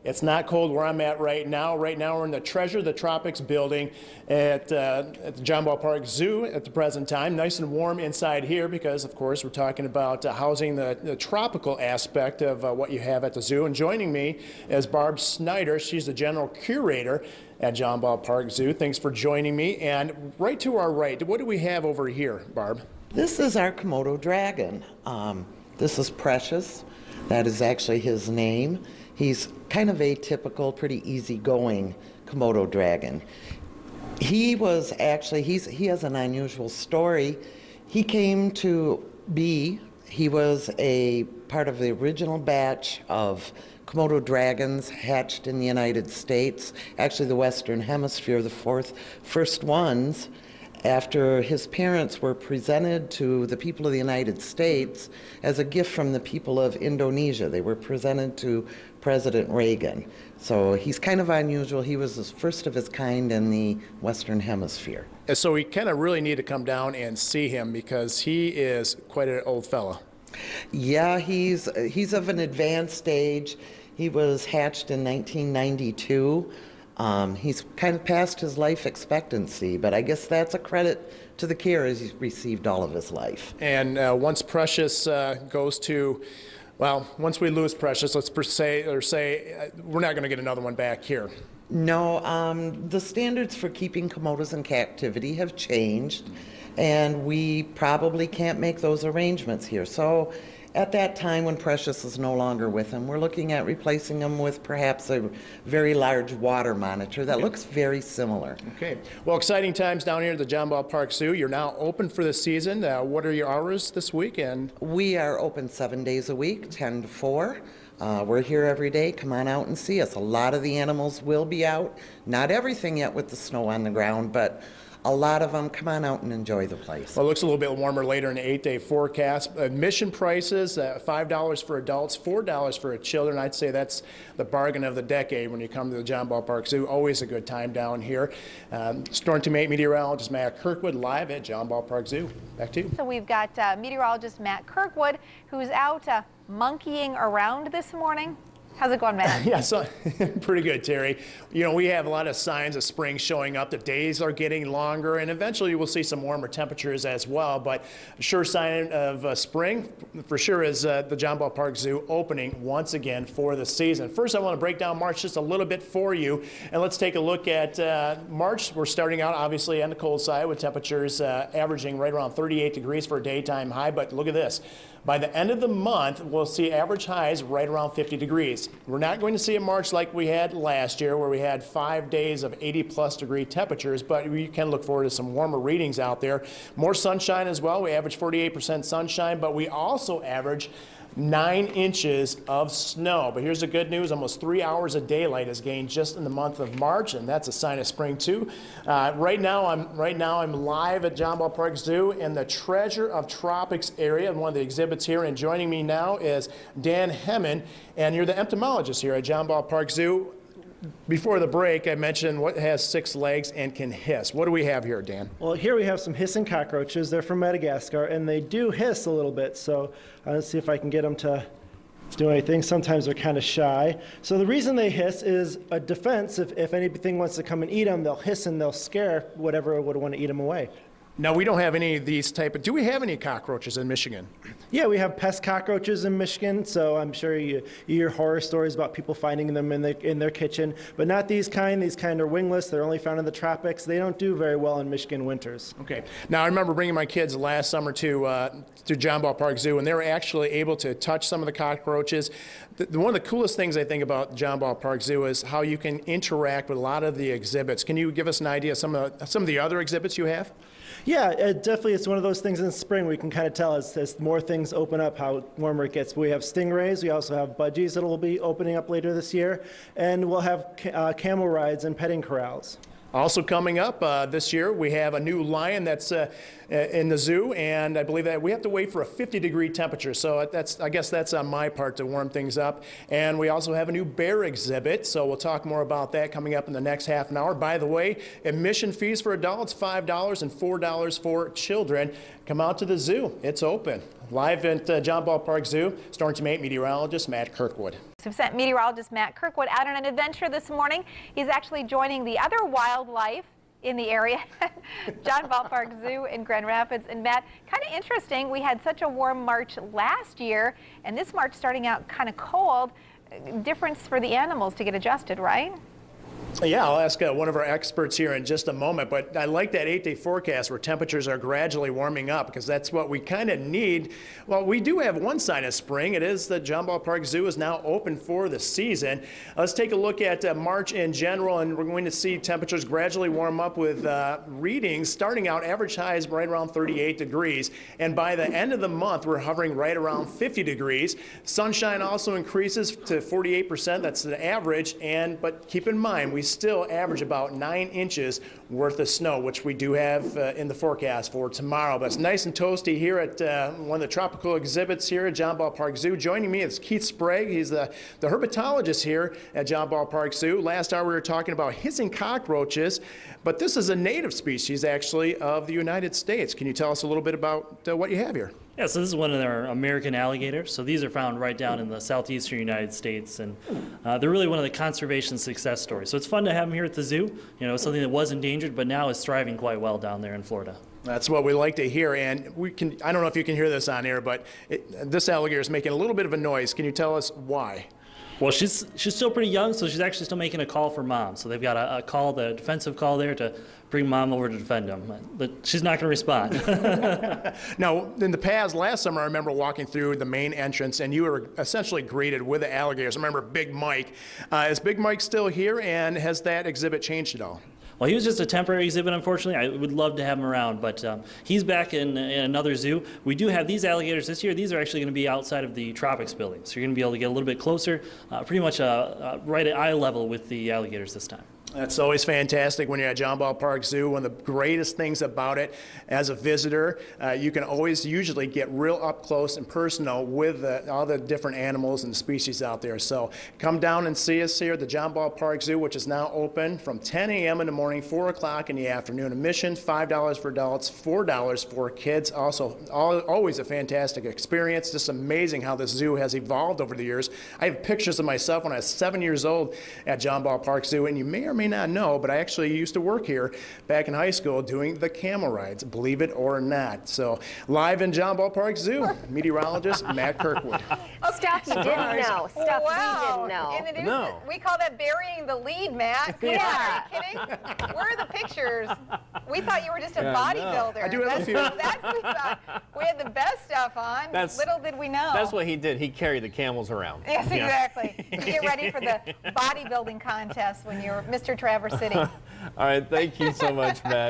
It's not cold where I'm at right now. Right now we're in the Treasure of the Tropics building at the John Ballpark Zoo at the present time. Nice and warm inside here because, of course, we're talking about housing the tropical aspect of what you have at the zoo. And joining me is Barb Snyder. She's the general curator at John Ballpark Zoo. Thanks for joining me. And right to our right, what do we have over here, Barb? This is our Komodo dragon. This is Precious. That is actually his name. He's kind of a typical, pretty easygoing Komodo dragon. He was actually, he has an unusual story. He came to be, he was a part of the original batch of Komodo dragons hatched in the United States, actually the Western Hemisphere, the first ones. After his parents were presented to the people of the United States as a gift from the people of Indonesia. They were presented to President Reagan. So he's kind of unusual. He was the first of his kind in the Western Hemisphere. And so we kind of really need to come down and see him because he is quite an old fella. Yeah, he's of an advanced age. He was hatched in 1992. He's kind of past his life expectancy, but I guess that's a credit to the care he's received all of his life. And once Precious goes to, well, once we lose Precious, let's say we're not going to get another one back here. No, the standards for keeping Komodos in captivity have changed, and we probably can't make those arrangements here. So at that time when Precious is no longer with him, we're looking at replacing him with perhaps a very large water monitor that looks very similar. Okay. Well, exciting times down here at the John Ballpark Zoo. You're now open for the season. What are your hours this weekend? We are open 7 days a week, 10 to 4. We're here every day. Come on out and see us. A lot of the animals will be out. Not everything yet with the snow on the ground, but a lot of them. Come on out and enjoy the place. Well, it looks a little bit warmer later in the 8-day forecast. Admission prices, $5 for adults, $4 for children. I'd say that's the bargain of the decade when you come to the John Ballpark Zoo. Always a good time down here. Storm Team 8 meteorologist Matt Kirkwood live at John Ballpark Zoo. Back to you. So we've got meteorologist Matt Kirkwood, who's out monkeying around this morning. How's it going, Matt? Yeah, so pretty good, Terry. You know, we have a lot of signs of spring showing up. The days are getting longer, and eventually we'll see some warmer temperatures as well. But a sure sign of spring, for sure, is the John Ballpark Zoo opening once again for the season. First, I want to break down March just a little bit for you, and let's take a look at March. We're starting out, obviously, on the cold side with temperatures averaging right around 38 degrees for a daytime high. But look at this. By the end of the month, we'll see average highs right around 50 degrees. We're not going to see a March like we had last year where we had 5 days of 80-plus degree temperatures, but we can look forward to some warmer readings out there. More sunshine as well. We average 48% sunshine, but we also average 9 inches of snow. But here's the good news, almost 3 hours of daylight is gained just in the month of March, and that's a sign of spring too. Right now I'm live at John Ballpark Zoo in the Treasure of Tropics area, one of the exhibits here, and joining me now is Dan Hemmen, and you're the entomologist here at John Ballpark Zoo. Before the break, I mentioned what has 6 legs and can hiss. What do we have here, Dan? Well, here we have some hissing cockroaches. They're from Madagascar, and they do hiss a little bit. So let's see if I can get them to do anything. Sometimes they're kind of shy. So the reason they hiss is a defense. If anything wants to come and eat them, they'll hiss and they'll scare whatever would want to eat them away. Now, we don't have any of these type of, do we have any cockroaches in Michigan? Yeah, we have pest cockroaches in Michigan, so I'm sure you hear horror stories about people finding them in their kitchen, but not these kind. These kind are wingless. They're only found in the tropics. They don't do very well in Michigan winters. Okay. Now, I remember bringing my kids last summer to John Ballpark Zoo, and they were actually able to touch some of the cockroaches. One of the coolest things I think about John Ballpark Zoo is how you can interact with a lot of the exhibits. Can you give us an idea of some of the other exhibits you have? Yeah, definitely. It's one of those things in the spring we can kind of tell as more things open up how warmer it gets. We have stingrays. We also have budgies that will be opening up later this year. And we'll have camel rides and petting corrals. Also coming up this year, we have a new lion that's in the zoo, and I believe that we have to wait for a 50-degree temperature. So I guess that's on my part to warm things up. And we also have a new bear exhibit, so we'll talk more about that coming up in the next half an hour. By the way, admission fees for adults, $5 and $4 for children. Come out to the zoo. It's open. Live at John Ballpark Zoo, Storm Team 8 meteorologist Matt Kirkwood. We've sent meteorologist Matt Kirkwood out on an adventure this morning. He's actually joining the other wildlife in the area, John Ballpark Zoo in Grand Rapids. And Matt, kind of interesting, we had such a warm March last year, and this March starting out kind of cold. Difference for the animals to get adjusted, right? Yeah, I'll ask one of our experts here in just a moment, but I like that 8-day forecast where temperatures are gradually warming up, because that's what we kind of need. Well, we do have one sign of spring. It is that John Ballpark Zoo is now open for the season. Let's take a look at March in general, and we're going to see temperatures gradually warm up with readings starting out average highs right around 38 degrees. And by the end of the month, we're hovering right around 50 degrees. Sunshine also increases to 48%. That's the average. But keep in mind, we still average about 9 inches worth of snow, which we do have in the forecast for tomorrow. But it's nice and toasty here at one of the tropical exhibits here at John Ballpark Zoo. Joining me is Keith Sprague. He's the herpetologist here at John Ballpark Zoo. Last hour we were talking about hissing cockroaches, but this is a native species actually of the United States. Can you tell us a little bit about what you have here? Yeah, so this is one of our American alligators. So these are found right down in the southeastern United States, and they're really one of the conservation success stories. So it's fun to have them here at the zoo. You know, something that was endangered, but now is thriving quite well down there in Florida. That's what we like to hear, and I don't know if you can hear this on air, but this alligator is making a little bit of a noise. Can you tell us why? Well, she's still pretty young, so she's actually still making a call for mom. So they've got a call, the defensive call there to bring mom over to defend them. But she's not going to respond. Now, in the past, last summer, I remember walking through the main entrance, and you were essentially greeted with the alligators. I remember Big Mike. Is Big Mike still here, and has that exhibit changed at all? Well, he was just a temporary exhibit, unfortunately. I would love to have him around, but he's back in another zoo. We do have these alligators this year. These are actually going to be outside of the tropics building, so you're going to be able to get a little bit closer, pretty much right at eye level with the alligators this time. That's always fantastic when you're at John Ballpark Zoo. One of the greatest things about it as a visitor, you can always usually get real up close and personal with all the different animals and species out there. So come down and see us here at the John Ballpark Zoo, which is now open from 10 a.m. in the morning, 4 o'clock in the afternoon. Admission, $5 for adults, $4 for kids. Also, always a fantastic experience. Just amazing how this zoo has evolved over the years. I have pictures of myself when I was 7 years old at John Ballpark Zoo, and you may or may not know, but I actually used to work here back in high school doing the camel rides, believe it or not. So live in John Ballpark Zoo, meteorologist Matt Kirkwood. Stuff you didn't know. Stuff we didn't know. And we call that burying the lead, Matt. Yeah. Are you kidding? Where are the pictures? We thought you were just a bodybuilder. I do have a few. That's what we thought. We had the best stuff on. Little did we know. That's what he did. He carried the camels around. Yes, exactly. You get ready for the bodybuilding contest when you're Mr. Traverse City. All right, thank you so much, Matt.